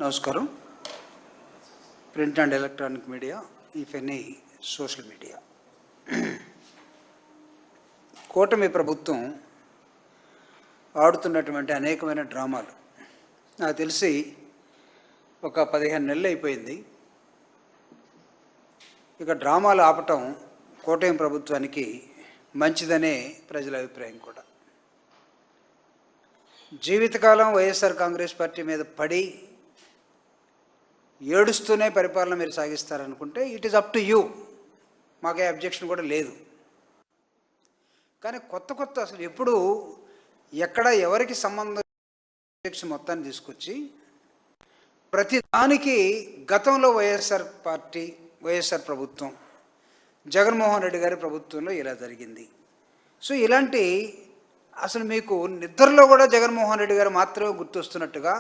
నమస్కారం. Print and electronic media, if any social media. కూటమి ప్రభుత్వం ఆడుతున్నటువంటి అనేకమైన డ్రామాలు నాకు తెలిసి ఒక 15 నెలలు అయిపోయింది. ఇక డ్రామాలు ఆపటం కూటమి ప్రభుత్వానికి మంచిదనే ప్రజల అభిప్రాయం కూడా. జీవితకాలం వైఎస్ఆర్ కాంగ్రెస్ పార్టీ మీద పడి ఏడుస్తూనే పరిపాలన మీరు సాగిస్తారనుకుంటే it is up to you. మాకే అబ్జెక్షన్ కూడా లేదు. కానీ కొత్త అసలు ఎప్పుడు ఎక్కడ ఎవరికి సంబంధం మొత్తాన్ని తీసుకొచ్చి ప్రతి దానికి గతంలో వైఎస్ఆర్ ప్రభుత్వం, జగన్మోహన్ రెడ్డి గారి ప్రభుత్వంలో ఇలా జరిగింది. సో ఇలాంటి అసలు మీకు నిద్రలో కూడా జగన్మోహన్ రెడ్డి గారు మాత్రమే గుర్తొస్తున్నట్టుగా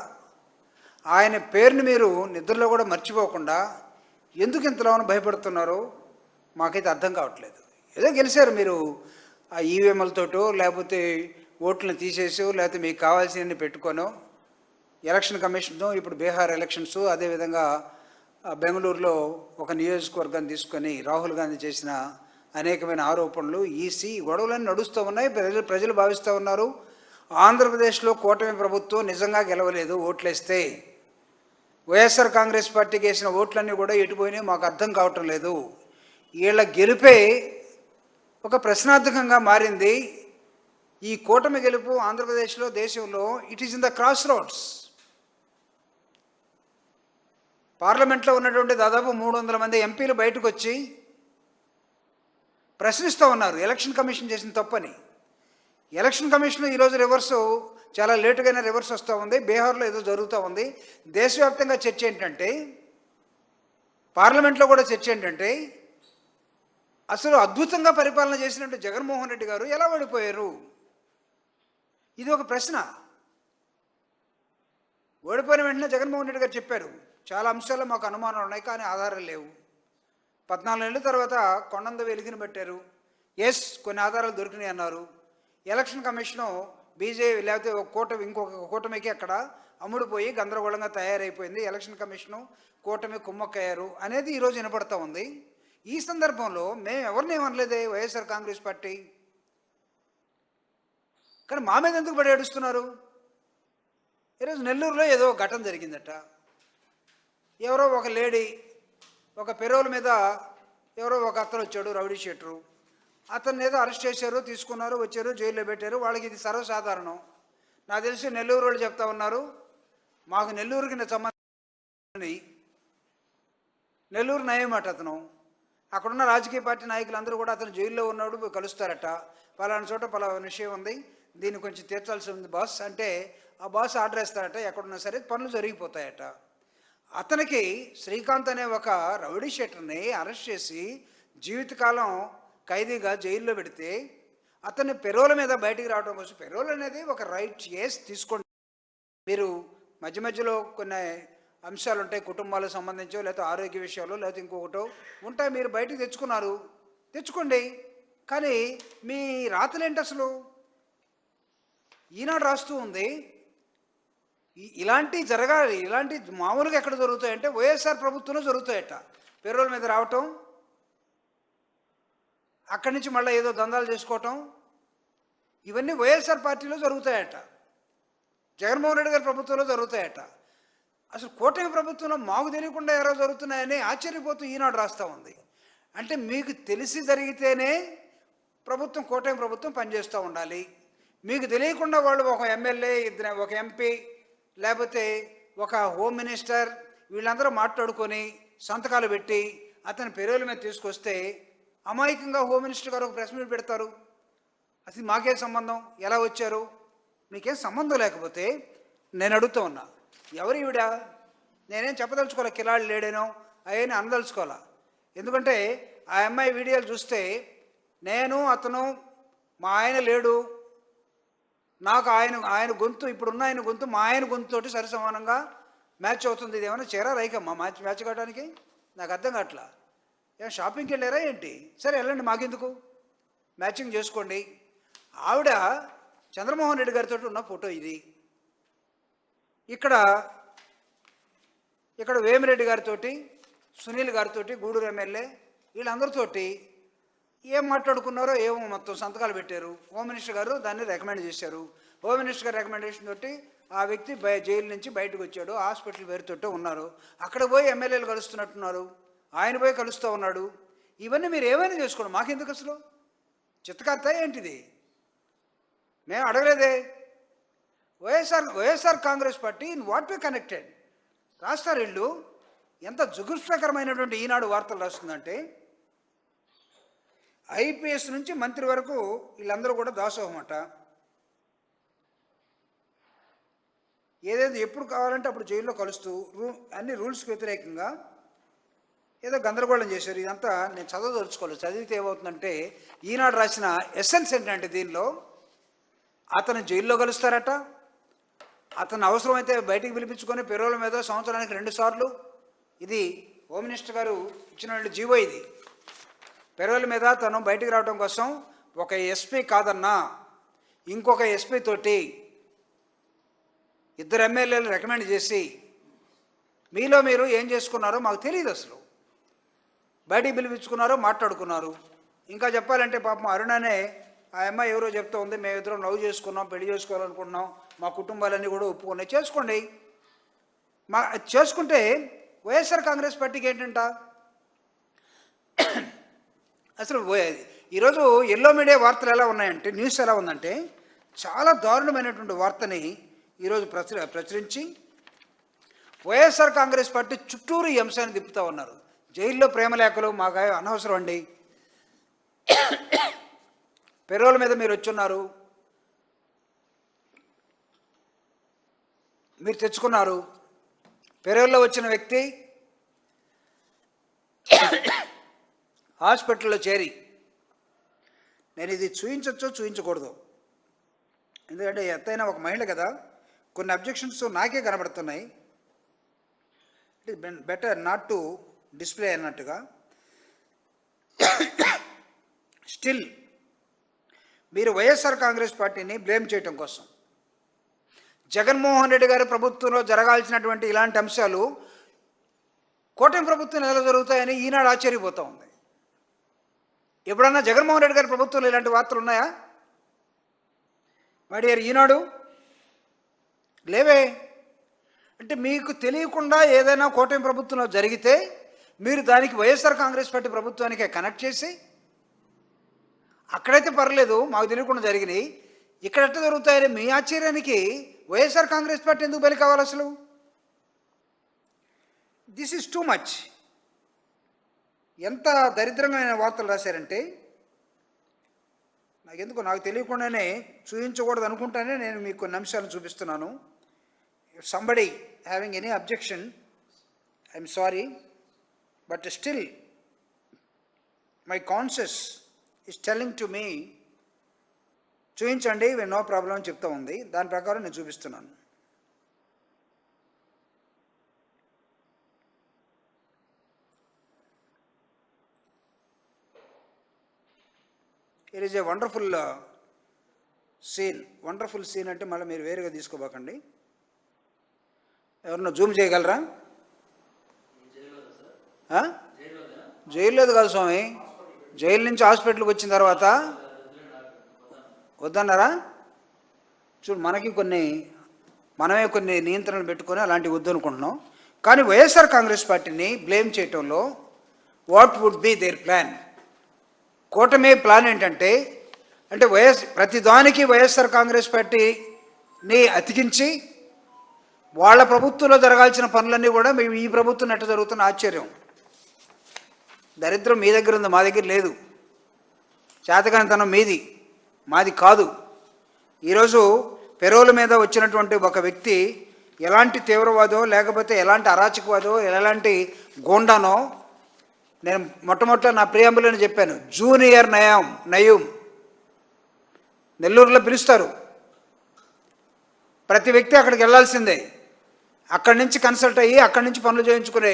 ఆయన పేరుని మీరు నిద్రలో కూడా మర్చిపోకుండా ఎందుకు ఇంతలోనూ భయపడుతున్నారో మాకైతే అర్థం కావట్లేదు. ఏదో గెలిచారు మీరు ఆ ఈవీఎంలతోటో, లేకపోతే ఓట్లను తీసేసో, లేకపోతే మీకు కావాల్సినవి పెట్టుకోనో, ఎలక్షన్ కమిషన్తో ఇప్పుడు బీహార్ ఎలక్షన్స్, అదేవిధంగా బెంగళూరులో ఒక నియోజకవర్గాన్ని తీసుకొని రాహుల్ గాంధీ చేసిన అనేకమైన ఆరోపణలు, ఈసీ గొడవలన్నీ నడుస్తూ ఉన్నాయి. ప్రజలు భావిస్తూ ఉన్నారు ఆంధ్రప్రదేశ్లో కూటమి ప్రభుత్వం నిజంగా గెలవలేదు. ఓట్లేస్తే వైఎస్ఆర్ కాంగ్రెస్ పార్టీకి వేసిన ఓట్లన్నీ కూడా ఎటుపోయినాయి మాకు అర్థం కావటం లేదు. వీళ్ళ గెలుపే ఒక ప్రశ్నార్థకంగా మారింది. ఈ కూటమి గెలుపు ఆంధ్రప్రదేశ్లో, దేశంలో it is in the cross roads. పార్లమెంట్లో ఉన్నటువంటి దాదాపు 300 మంది ఎంపీలు బయటకు వచ్చి ప్రశ్నిస్తూ ఉన్నారు ఎలక్షన్ కమిషన్ చేసిన తప్పని. ఎలక్షన్ కమిషన్ ఈరోజు రివర్సు, చాలా లేటుగానే రివర్స్ వస్తూ ఉంది. బీహార్లో ఏదో జరుగుతూ ఉంది. దేశవ్యాప్తంగా చర్చ ఏంటంటే, పార్లమెంట్లో కూడా చర్చ ఏంటంటే, అసలు అద్భుతంగా పరిపాలన చేసినట్టు జగన్మోహన్ రెడ్డి గారు ఎలా ఓడిపోయారు? ఇది ఒక ప్రశ్న. ఓడిపోయిన వెంటనే జగన్మోహన్ రెడ్డి గారు చెప్పారు, చాలా అంశాల్లో మాకు అనుమానాలు ఉన్నాయి కానీ ఆధారాలు లేవు. 14 నెలల తర్వాత కొండంద వెలిగిన పెట్టారు. ఎస్, కొన్ని ఆధారాలు దొరికినాయి అన్నారు. ఎలక్షన్ కమిషను బీజేపీ లేకపోతే ఇంకొక కూటమికి అక్కడ అమ్ముడుపోయి గందరగోళంగా తయారైపోయింది. ఎలక్షన్ కమిషను కూటమి కుమ్మక్కయ్యారు అనేది ఈరోజు వినపడతా ఉంది. ఈ సందర్భంలో మేము ఎవరిని ఏమనలేదే వైఎస్ఆర్ కాంగ్రెస్ పార్టీ, కానీ మా మీద ఎందుకు పడి ఏడుస్తున్నారు? ఈరోజు నెల్లూరులో ఏదో ఘటన జరిగిందట. ఎవరో ఒక లేడీ, ఒక పెరోల్ మీద ఎవరో ఒక అతను వచ్చాడు, రౌడీ షీటరు. అతన్ని ఏదో అరెస్ట్ చేశారు, తీసుకున్నారు, వచ్చారు, జైల్లో పెట్టారు. వాళ్ళకి ఇది సర్వసాధారణం. నాకు తెలిసి నెల్లూరు వాళ్ళు చెప్తా ఉన్నారు, మాకు నెల్లూరుకి సంబంధం, నెల్లూరు నయమాట అతను. అక్కడున్న రాజకీయ పార్టీ నాయకులందరూ కూడా అతను జైల్లో ఉన్నాడు కలుస్తారట. పలానా చోట పలానా విషయం ఉంది, దీన్ని కొంచెం తీర్చాల్సి ఉంది బాస్ అంటే ఆ బాస్ ఆర్డర్ వేస్తారట. ఎక్కడున్నా సరే పనులు జరిగిపోతాయట. అతనికి శ్రీకాంత్ అనే ఒక రౌడీ షీటర్ని అరెస్ట్ చేసి జీవితకాలం ఖైదీగా జైల్లో పెడితే అతన్ని పెరోల మీద బయటికి రావడం కోసం, పెరోల్ అనేది ఒక రైట్, ఎస్ తీసుకోండి. మీరు మధ్యలో కొన్ని అంశాలు ఉంటాయి, కుటుంబాలకు సంబంధించో లేకపోతే ఆరోగ్య విషయాలు లేకపోతే ఇంకొకటో ఉంటాయి, మీరు బయటికి తెచ్చుకోండి. కానీ మీ రాతలేంటి అసలు? ఈనాడు రాస్తూ ఉంది ఇలాంటి జరగాలి, ఇలాంటి మామూలుగా ఎక్కడ జరుగుతాయంటే వైఎస్ఆర్ ప్రభుత్వంలో జరుగుతాయట. పెరోల్ మీద రావటం, అక్కడి నుంచి మళ్ళీ ఏదో దందాలు చేసుకోవటం, ఇవన్నీ వైఎస్ఆర్ పార్టీలో జరుగుతాయట. జగన్మోహన్ రెడ్డి గారి ప్రభుత్వంలో జరుగుతాయట. అసలు కూటమి ప్రభుత్వంలో మాకు తెలియకుండా ఎవరో జరుగుతున్నాయని ఆశ్చర్యపోతూ ఈనాడు రాస్తూ ఉంది. అంటే మీకు తెలిసి జరిగితేనే కూటమి ప్రభుత్వం పనిచేస్తూ ఉండాలి. మీకు తెలియకుండా వాళ్ళు ఒక ఎమ్మెల్యే, ఒక ఎంపీ, లేకపోతే ఒక హోమ్ మినిస్టర్, వీళ్ళందరూ మాట్లాడుకొని సంతకాలు పెట్టి అతని పెరోల మీద తీసుకొస్తే అమాయకంగా హోమ్ మినిస్టర్ గారు ఒక ప్రెస్ మీట్ పెడతారు. అసలు మాకేం సంబంధం, ఎలా వచ్చారు? మీకేం సంబంధం లేకపోతే నేను అడుగుతూ ఉన్నా, ఎవరు ఈవిడ? నేనేం చెప్పదలుచుకోలే, కిలాళ్ళు లేడేనో అయ్యని అనదలుచుకోవాలా. ఎందుకంటే ఆ అమ్మాయి వీడియోలు చూస్తే నేను, అతను, మా ఆయన లేడు, నాకు ఆయన గొంతు, ఇప్పుడున్న ఆయన గొంతు మా ఆయన గొంతుతోటి సరి సమానంగా మ్యాచ్ అవుతుంది. ఇది ఏమైనా చేరా రైకమ్మా మ్యాచ్ కావడానికి? నాకు అర్థం కావట్లా. ఏమైనా షాపింగ్కి వెళ్ళారా ఏంటి? సరే వెళ్ళండి, మాకెందుకు, మ్యాచింగ్ చేసుకోండి. ఆవిడ చంద్రమోహన్ రెడ్డి గారితో ఉన్న ఫోటో ఇది. ఇక్కడ ఇక్కడ వేమిరెడ్డి గారితో, సునీల్ గారితో, గూడూరు ఎమ్మెల్యే వీళ్ళందరితోటి ఏం మాట్లాడుకున్నారో ఏమో మొత్తం సంతకాలు పెట్టారు. హోమ్ మినిస్టర్ గారు దాన్ని రికమెండ్ చేశారు. హోమ్ మినిస్టర్ గారు రికమెండేషన్ తోటి ఆ వ్యక్తి జైలు నుంచి బయటకు వచ్చాడు. హాస్పిటల్ పేరుతోటే ఉన్నారు. అక్కడ పోయి ఎమ్మెల్యేలు కలుస్తున్నట్టున్నారు, ఆయన పోయి కలుస్తూ ఉన్నాడు. ఇవన్నీ మీరు ఏమైనా చేసుకోండి, మాకెందుకు అసలు చిత్తకర్త ఏంటిది? మేము అడగలేదే. YSR Congress party in what way connected రాస్తారు వీళ్ళు. ఎంత జుగుప్సకరమైనటువంటి ఈనాడు వార్తలు రాస్తుందంటే ఐపీఎస్ నుంచి మంత్రి వరకు వీళ్ళందరూ కూడా దాసోహం అట. ఏదేదో ఎప్పుడు కావాలంటే అప్పుడు జైల్లో కలుస్తూ అన్ని రూల్స్కి వ్యతిరేకంగా ఏదో గందరగోళం చేశారు. ఇదంతా నేను చదవదలుచుకోలేదు, చదివితే ఏమవుతుందంటే ఈనాడు రాసిన ఎసెన్స్ ఏంటంటే దీనిలో అతను జైల్లో కలుస్తారట, అతను అవసరమైతే బయటికి పిలిపించుకొని పెరోల్ మీద సంవత్సరానికి 2 సార్లు, ఇది హోమ్ మినిస్టర్ గారు ఇచ్చిన జీవో, ఇది పెరోల్ మీద తను బయటికి రావడం కోసం ఒక ఎస్పీ కాదన్నా ఇంకొక ఎస్పీ తోటి 2 ఎమ్మెల్యేలు రికమెండ్ చేసి మీలో మీరు ఏం చేసుకున్నారో మాకు తెలియదు, అసలు బయటికి పిలిపించుకున్నారో మాట్లాడుకున్నారు. ఇంకా చెప్పాలంటే పాపం అరుణనే ఆ అమ్మాయి ఎవరో చెప్తా ఉంది, మేమిద్దరం లవ్ చేసుకున్నాం, పెళ్లి చేసుకోవాలనుకుంటున్నాం, మా కుటుంబాలన్నీ కూడా ఒప్పుకున్నాయి. చేసుకోండి, చేసుకుంటే వైఎస్ఆర్ కాంగ్రెస్ పార్టీకి ఏంటంట అసలు. ఈరోజు ఎల్లో మీడియా వార్తలు ఎలా ఉన్నాయంటే, న్యూస్ ఎలా ఉందంటే చాలా దారుణమైనటువంటి వార్తని ఈరోజు ప్రచురించి వైఎస్ఆర్ కాంగ్రెస్ పార్టీ చుట్టూరు ఈ అంశాన్ని తిప్పుతూ ఉన్నారు. జైల్లో ప్రేమలేఖలు మాకు అనవసరం అండి, పెరోల్ మీద మీరు వచ్చున్నారు, మీరు తెచ్చుకున్నారు. పెరోల్లో వచ్చిన వ్యక్తి హాస్పిటల్లో చేరి, నేను ఇది చూపించచ్చో చూపించకూడదు, ఎందుకంటే ఎంతైనా ఒక మహిళ కదా, కొన్ని అబ్జెక్షన్స్ నాకే కనబడుతున్నాయి. It is better not to display అన్నట్టుగా. స్టిల్ మీరు వైఎస్ఆర్ కాంగ్రెస్ పార్టీని బ్లేమ్ చేయటం కోసం జగన్మోహన్ రెడ్డి గారి ప్రభుత్వంలో జరగాల్సినటువంటి ఇలాంటి అంశాలు కూటమి ప్రభుత్వం ఎలా జరుగుతాయని ఈనాడు ఆశ్చర్యపోతూ ఉంది. ఎప్పుడన్నా జగన్మోహన్ రెడ్డి గారి ప్రభుత్వంలో ఇలాంటి వార్తలు ఉన్నాయా? మై డియర్ ఈనాడు, లేవే. అంటే మీకు తెలియకుండా ఏదైనా కూటమి ప్రభుత్వంలో జరిగితే మీరు దానికి వైఎస్ఆర్ కాంగ్రెస్ పార్టీ ప్రభుత్వానికే కనెక్ట్ చేసి, అక్కడైతే పర్లేదు మాకు తెలియకుండా జరిగినాయి, ఇక్కడ ఎట్లా జరుగుతాయని మీ ఆశ్చర్యానికి వైఎస్ఆర్ కాంగ్రెస్ పార్టీ ఎందుకు బలి కావాలి అసలు? This is too much. ఎంత దరిద్రమైన వార్తలు రాశారంటే, నాకు తెలియకుండానే చూపించకూడదు అనుకుంటానే నేను మీకు కొన్ని అంశాలను చూపిస్తున్నాను. If somebody having any objection, I'm sorry, but still my conscious is telling to me చూపించండి, నో ప్రాబ్లం అని చెప్తా ఉంది. దాని ప్రకారం నేను చూపిస్తున్నాను. It is a wonderful scene. Wonderful scene అంటే మళ్ళీ మీరు వేరుగా తీసుకోబాకండి. ఎవరన్నా జూమ్ చేయగలరా? జైలు కాదు స్వామి, జైలు నుంచి హాస్పిటల్కి వచ్చిన తర్వాత వద్దన్నారా? చూడు, మనమే కొన్ని నియంత్రణలు పెట్టుకొని అలాంటివి వద్దు అనుకుంటున్నాం. కానీ వైఎస్ఆర్ కాంగ్రెస్ పార్టీని బ్లేమ్ చేయటంలో what would be there plan? కూటమి ప్లాన్ ఏంటంటే, ప్రతిదానికి వైఎస్ఆర్ కాంగ్రెస్ పార్టీని అతికించి వాళ్ళ ప్రభుత్వంలో జరగాల్సిన పనులన్నీ కూడా మేము ఈ ప్రభుత్వం ఎట్ట జరుగుతున్న ఆశ్చర్యం. దరిద్రం మీ దగ్గర ఉంది, మా దగ్గర లేదు. చేతకానితనం మీది, మాది కాదు. ఈరోజు పెరోల్ మీద వచ్చినటువంటి ఒక వ్యక్తి ఎలాంటి తీవ్రవాదో, లేకపోతే ఎలాంటి అరాచకవాదో, ఎలాంటి గోండానో నేను మొట్టమొదట నా ప్రియాంబులని చెప్పాను. జూనియర్ నయూం నెల్లూరులో పిలుస్తారు, ప్రతి వ్యక్తి అక్కడికి వెళ్ళాల్సిందే. అక్కడి నుంచి కన్సల్ట్ అయ్యి అక్కడి నుంచి పనులు చేయించుకునే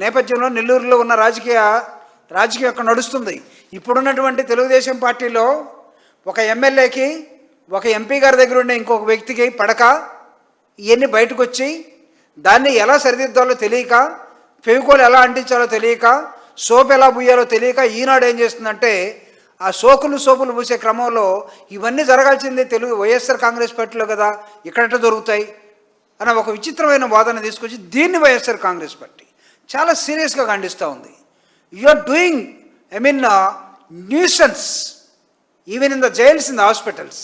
నేపథ్యంలో నెల్లూరులో ఉన్న రాజకీయం అక్కడ నడుస్తుంది. ఇప్పుడున్నటువంటి తెలుగుదేశం పార్టీలో ఒక ఎమ్మెల్యేకి, ఒక ఎంపీ గారి దగ్గర ఉండే ఇంకొక వ్యక్తికి పడక ఇవన్నీ బయటకు వచ్చి దాన్ని ఎలా సరిదిద్దాలో తెలియక, ఫెవికోల్ ఎలా అంటించాలో తెలియక, సోప్ ఎలా పూయాలో తెలియక ఈనాడు ఏం చేస్తుందంటే ఆ సోపులు పూసే క్రమంలో ఇవన్నీ జరగాల్సిందే వైఎస్ఆర్ కాంగ్రెస్ పార్టీలో కదా, ఇక్కడట దొరుకుతాయి అన్న ఒక విచిత్రమైన వాదన తీసుకొచ్చి దీన్ని వైఎస్ఆర్ కాంగ్రెస్ పార్టీ చాలా సీరియస్గా ఖండిస్తూ ఉంది. You are doing nuisance even in the jails, in the hospitals.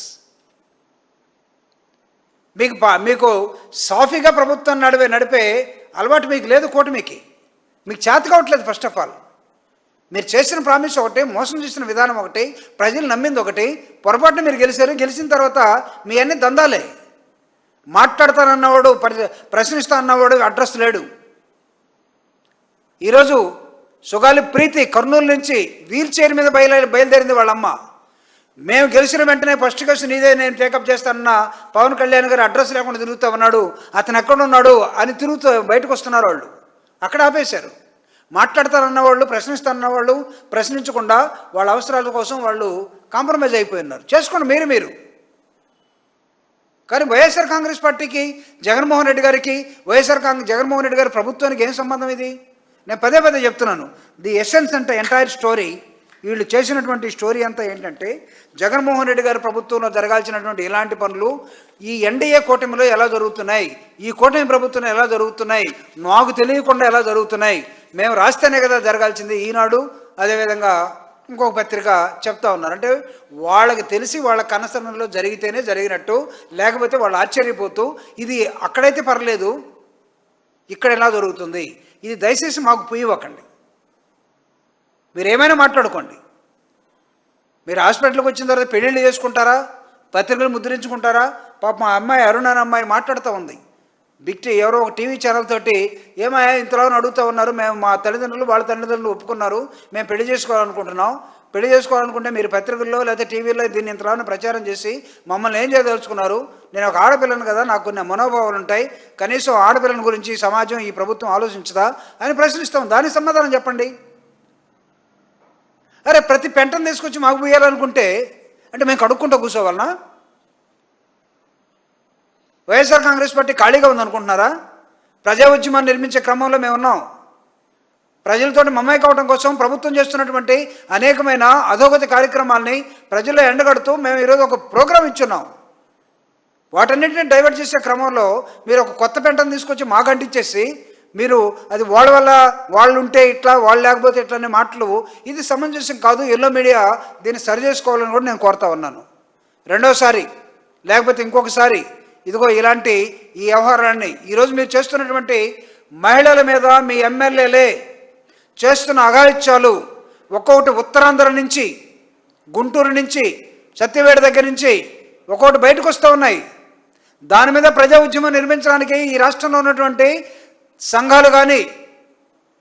మీకు సాఫీగా ప్రభుత్వం నడిపే అలవాటు మీకు లేదు. కూటమికి మీకు చేత కావట్లేదు. ఫస్ట్ ఆఫ్ ఆల్ మీరు చేసిన ప్రామిస్ ఒకటి, మోసం చేసిన విధానం ఒకటి, ప్రజలు నమ్మింది ఒకటి, పొరపాటున మీరు గెలిచారు. గెలిచిన తర్వాత మీ అన్ని దందాలే. మాట్లాడతానన్నవాడు, ప్రశ్నిస్తా అన్నవాడు అడ్రస్ లేడు. ఈరోజు సుగాలి ప్రీతి కర్నూలు నుంచి వీల్ చైర్ మీద బయలుదేరింది వాళ్ళమ్మ. మేము గెలిచిన వెంటనే ఫస్ట్ కేసు నీదే, నేను టేకప్ చేస్తానన్న పవన్ కళ్యాణ్ గారు అడ్రస్ లేకుండా తిరుగుతూ ఉన్నాడు, అతను ఎక్కడున్నాడు అని తిరుగుతూ బయటకు వస్తున్నారు. వాళ్ళు అక్కడ ఆపేశారు. మాట్లాడతారన్నవాళ్ళు, ప్రశ్నిస్తారన్నవాళ్ళు ప్రశ్నించకుండా వాళ్ళ అవసరాల కోసం వాళ్ళు కాంప్రమైజ్ అయిపోయినారు. చేసుకోండి మీరు. కానీ వైఎస్ఆర్ కాంగ్రెస్ పార్టీకి, జగన్మోహన్ రెడ్డి గారికి, జగన్మోహన్ రెడ్డి గారి ప్రభుత్వానికి ఏం సంబంధం ఇది? నేను పదే చెప్తున్నాను. ది ఎసెన్స్ అంటే ఎంటైర్ స్టోరీ, వీళ్ళు చేసినటువంటి స్టోరీ అంతా ఏంటంటే జగన్మోహన్ రెడ్డి గారి ప్రభుత్వంలో జరగాల్సినటువంటి ఇలాంటి పనులు ఈ ఎన్డీఏ కూటమిలో ఎలా జరుగుతున్నాయి, ఈ కూటమి ప్రభుత్వంలో ఎలా జరుగుతున్నాయి, నాకు తెలియకుండా ఎలా జరుగుతున్నాయి, మేము రాస్తేనే కదా జరగాల్సింది. ఈనాడు అదేవిధంగా ఇంకొక పత్రిక చెప్తా ఉన్నారు. అంటే వాళ్ళకి తెలిసి వాళ్ళ కనసరణలో జరిగితేనే జరిగినట్టు, లేకపోతే వాళ్ళు ఆశ్చర్యపోతూ ఇది అక్కడైతే పర్లేదు ఇక్కడ ఎలా జరుగుతుంది, ఇది దయచేసి మాకు పుయ్యవకండి. మీరు ఏమైనా మాట్లాడుకోండి. మీరు హాస్పిటల్కి వచ్చిన తర్వాత పెళ్ళిళ్ళు చేసుకుంటారా, పత్రికలు ముద్రించుకుంటారా? పాప మా అమ్మాయి అరుణ అనే అమ్మాయి మాట్లాడుతూ ఉంది. ఎవరో ఒక టీవీ ఛానల్ తోటి, ఏమయ్యా ఇంతలో అడుగుతూ ఉన్నారు, మేము మా తల్లిదండ్రులు వాళ్ళ తల్లిదండ్రులు ఒప్పుకున్నారు, మేము పెళ్లి చేసుకోవాలనుకుంటున్నాం, పెళ్లి చేసుకోవాలనుకుంటే మీరు పత్రికల్లో లేదా టీవీలో దీన్ని ఇంతలో ప్రచారం చేసి మమ్మల్ని ఏం చేయదలుచుకున్నారు? నేను ఒక ఆడపిల్లను కదా, నాకు కొన్ని మనోభావాలు ఉంటాయి, కనీసం ఆడపిల్లని గురించి సమాజం, ఈ ప్రభుత్వం ఆలోచించదా అని ప్రశ్నిస్తాం. దానికి సమాధానం చెప్పండి. అరే ప్రతి పెంటను తీసుకొచ్చి మాకు పోయాలనుకుంటే అంటే మేము కడుక్కుంటూ కూర్చోవాలనా? వైఎస్ఆర్ కాంగ్రెస్ పార్టీ ఖాళీగా ఉందనుకుంటున్నారా? ప్రజా ఉద్యమాన్ని నిర్మించే క్రమంలో మేము ఉన్నాం. ప్రజలతో మమేకం కావడం కోసం ప్రభుత్వం చేస్తున్నటువంటి అనేకమైన అధోగతి కార్యక్రమాల్ని ప్రజల్లో ఎండగడుతూ మేము ఈరోజు ఒక ప్రోగ్రాం ఇచ్చున్నాం. వాటన్నింటినీ డైవర్ట్ చేసే క్రమంలో మీరు ఒక కొత్త పెంటను తీసుకొచ్చి మాకు అంటించేసి మీరు అది వాళ్ళ వల్ల వాళ్ళు ఉంటే ఇట్లా, వాళ్ళు లేకపోతే ఇట్లా అనే మాటలు ఇది సమంజసం కాదు. ఎల్లో మీడియా దీన్ని సరి చేసుకోవాలని కూడా నేను కోరుతా ఉన్నాను. రెండోసారి లేకపోతే ఇంకొకసారి ఇదిగో ఇలాంటి ఈ వ్యవహారాన్ని ఈరోజు మీరు చేస్తున్నటువంటి మహిళల మీద మీ ఎమ్మెల్యేలే చేస్తున్న అఘాయిత్యాలు ఒక్కొక్కటి ఉత్తరాంధ్ర నుంచి, గుంటూరు నుంచి, సత్యవేడ దగ్గర నుంచి ఒక్కొక్కటి బయటకు వస్తూ ఉన్నాయి. దాని మీద ప్రజా ఉద్యమం నిర్మించడానికి ఈ రాష్ట్రంలో ఉన్నటువంటి సంఘాలు కానీ,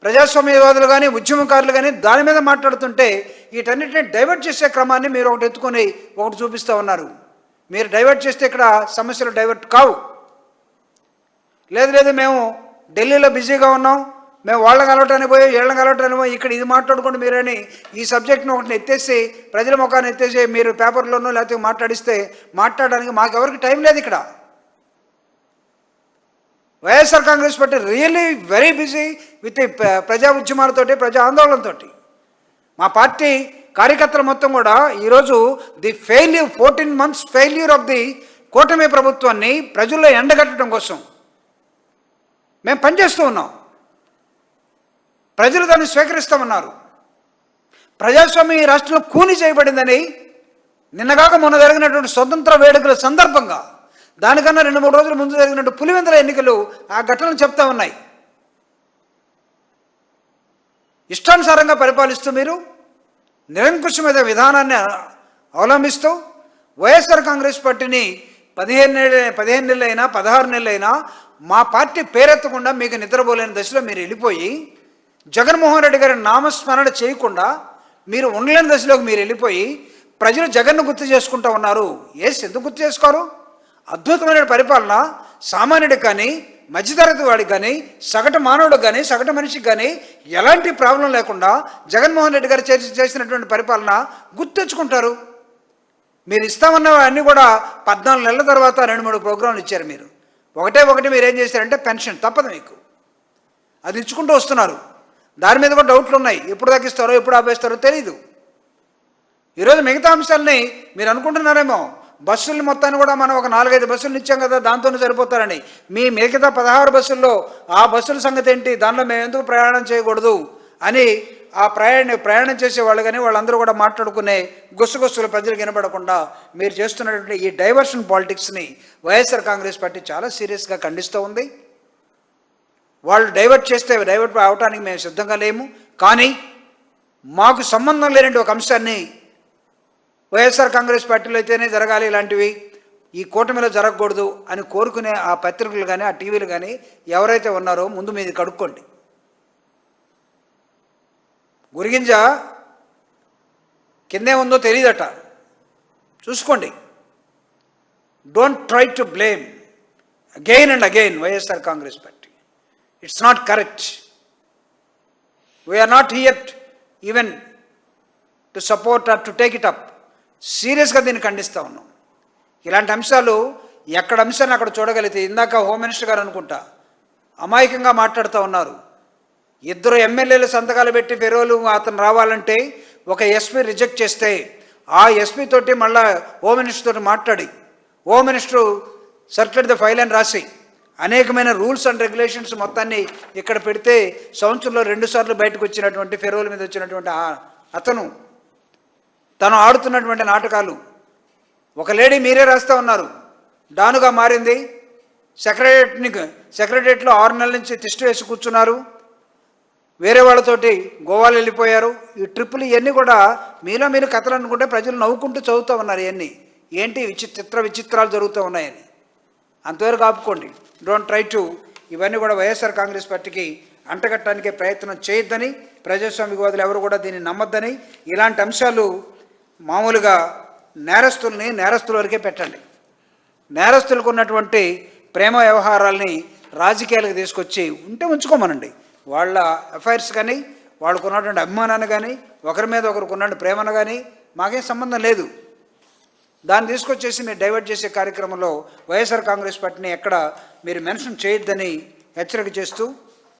ప్రజాస్వామ్యవాదులు కానీ, ఉద్యమకారులు కానీ దాని మీద మాట్లాడుతుంటే వీటన్నిటిని డైవర్ట్ చేసే క్రమాన్ని మీరు ఒకటి ఎత్తుకొని ఒకటి చూపిస్తూ ఉన్నారు. మీరు డైవర్ట్ చేస్తే ఇక్కడ సమస్యలు డైవర్ట్ కావు. లేదు మేము ఢిల్లీలో బిజీగా ఉన్నాం, మేము వాళ్ళని కలవటానికి పోయి వీళ్ళని కలవటానికి పోయి ఇక్కడ ఇది మాట్లాడుకుంటూ మీరని ఈ సబ్జెక్ట్ను ఒకటిని ఎత్తేసి ప్రజల ముఖాన్ని ఎత్తేసి మీరు పేపర్లోనూ లేకపోతే మాట్లాడిస్తే మాట్లాడడానికి మాకెవరికి టైం లేదు. ఇక్కడ YSR Congress party really very busy with ప్రజా ఉద్యమాలతోటి, ప్రజా ఆందోళనతోటి. మా పార్టీ కార్యకర్తలు మొత్తం కూడా ఈరోజు the 14 months failure of the కూటమి ప్రభుత్వాన్ని ప్రజల్లో ఎండగట్టడం కోసం మేము పనిచేస్తూ ఉన్నాం. ప్రజలు దాన్ని స్వీకరిస్తామన్నారు. ప్రజాస్వామ్యం ఈ రాష్ట్రంలో కూని చేయబడిందని నిన్నగాక మొన్న జరిగినటువంటి స్వతంత్ర వేడుకల సందర్భంగా, దానికన్నా 2-3 రోజుల ముందు జరిగినట్టు పులివెందుల ఎన్నికలు ఆ ఘటనలు చెప్తా ఉన్నాయి. ఇష్టానుసారంగా పరిపాలిస్తూ మీరు నిరంకుశమైన విధానాన్ని అవలంబిస్తూ వైఎస్ఆర్ కాంగ్రెస్ పార్టీని 15 నెలలైనా 16 నెలలైనా మా పార్టీ పేరెత్తకుండా మీకు నిద్రపోలేని దశలో మీరు వెళ్ళిపోయి, జగన్మోహన్ రెడ్డి గారి నామస్మరణ చేయకుండా మీరు ఉండలేని దశలోకి మీరు వెళ్ళిపోయి ప్రజలు జగన్ను గుర్తు చేసుకుంటూ ఉన్నారు. ఎందుకు గుర్తు చేసుకోరు? అద్భుతమైన పరిపాలన సామాన్యుడికి కానీ, మధ్యతరగతి వాడికి కానీ, సగటు మానవుడికి కానీ, సగటు మనిషికి కానీ ఎలాంటి ప్రాబ్లం లేకుండా జగన్మోహన్ రెడ్డి గారు చేసినటువంటి పరిపాలన గుర్తెచ్చుకుంటారు. మీరు ఇస్తామన్న అన్నీ కూడా 14 నెలల తర్వాత 2-3 ప్రోగ్రాంలు ఇచ్చారు. మీరు ఒకటి మీరు ఏం చేశారంటే పెన్షన్ తప్పదు మీకు, అది ఇచ్చుకుంటూ వస్తున్నారు. దాని మీద కూడా డౌట్లు ఉన్నాయి, ఎప్పుడు తగ్గిస్తారో ఎప్పుడు ఆపేస్తారో తెలియదు. ఈరోజు మిగతా అంశాలని మీరు అనుకుంటున్నారేమో, బస్సులు మొత్తాన్ని కూడా మనం ఒక 4-5 బస్సులు ఇచ్చాం కదా దాంతోనే సరిపోతారని. మీ మిగతా 16 బస్సుల్లో ఆ బస్సుల సంగతి ఏంటి, దానిలో మేము ఎందుకు ప్రయాణం చేయకూడదు అని ఆ ప్రయాణం చేసే వాళ్ళు కానీ వాళ్ళందరూ కూడా మాట్లాడుకునే గుసగుసలు ప్రజలకు వినపడకుండా మీరు చేస్తున్నటువంటి ఈ డైవర్షన్ పాలిటిక్స్ని వైఎస్ఆర్ కాంగ్రెస్ పార్టీ చాలా సీరియస్గా ఖండిస్తూ ఉంది. వాళ్ళు డైవర్ట్ అవటానికి మేము సిద్ధంగా లేము, కానీ మాకు సంబంధం లేని ఒక అంశాన్ని వైఎస్ఆర్ కాంగ్రెస్ పార్టీలో అయితేనే జరగాలి, ఇలాంటివి ఈ కూటమిలో జరగకూడదు అని కోరుకునే ఆ పత్రికలు కానీ ఆ టీవీలు కానీ ఎవరైతే ఉన్నారో ముందు మీది కడుక్కోండి. గురిగింజ కిందే ఉందో తెలియదట, చూసుకోండి. Don't try to blame again and again YSR Congress party. It's not correct. We're not here even to support or to take it up. సీరియస్గా దీన్ని ఖండిస్తూ ఉన్నాం. ఇలాంటి అంశాలు ఎక్కడ అంశాన్ని అక్కడ చూడగలిగితే, ఇందాక హోమ్ మినిస్టర్ గారు అనుకుంటా అమాయకంగా మాట్లాడుతూ ఉన్నారు. 2 ఎమ్మెల్యేలు సంతకాలు పెట్టి ఫెరోలు అతను రావాలంటే ఒక ఎస్పీ రిజెక్ట్ చేస్తే ఆ ఎస్పీ తోటి మళ్ళీ హోమ్ మినిస్టర్ తోటి మాట్లాడి home minister circulate the file అని రాసి అనేకమైన రూల్స్ అండ్ రెగ్యులేషన్స్ మొత్తాన్ని ఇక్కడ పెడితే సంవత్సరంలో 2 సార్లు బయటకు వచ్చినటువంటి ఫెరోల మీద వచ్చినటువంటి అతను తను ఆడుతున్నటువంటి నాటకాలు. ఒక లేడీ మీరే రాస్తూ ఉన్నారు, డానుగా మారింది, సెక్రటరియట్లో 6 నెలల నుంచి తిష్టి వేసి కూర్చున్నారు, వేరే వాళ్ళతోటి గోవాలు వెళ్ళిపోయారు. ఈ ట్రిప్పులు ఇవన్నీ కూడా మీలో మీరు కథలు అనుకుంటే ప్రజలు నవ్వుకుంటూ చదువుతూ ఉన్నారు. ఇవన్నీ ఏంటి విచిత్రాలు జరుగుతూ ఉన్నాయని. అంతవరకు ఆపుకోండి. డోంట్ ట్రై టు ఇవన్నీ కూడా వైఎస్ఆర్ కాంగ్రెస్ పార్టీకి అంటగట్టడానికే ప్రయత్నం చేయొద్దని, ప్రజాస్వామికవాదులు ఎవరు కూడా దీన్ని నమ్మొద్దని, ఇలాంటి అంశాలు మామూలుగా నేరస్తుల వరకే పెట్టండి. నేరస్తులకు ఉన్నటువంటి ప్రేమ వ్యవహారాల్ని రాజకీయాలకు తీసుకొచ్చి ఉంచుకోమనండి. వాళ్ళ అఫైర్స్ కానీ వాళ్ళకు ఉన్నటువంటి అభిమానాన్ని కానీ ఒకరి మీద ఒకరికి ఉన్నటువంటి ప్రేమను కానీ మాకేం సంబంధం లేదు. దాన్ని తీసుకొచ్చేసి మీరు డైవర్ట్ చేసే కార్యక్రమంలో వైఎస్ఆర్ కాంగ్రెస్ పార్టీని ఎక్కడ మీరు మెన్షన్ చేయొద్దని హెచ్చరిక చేస్తూ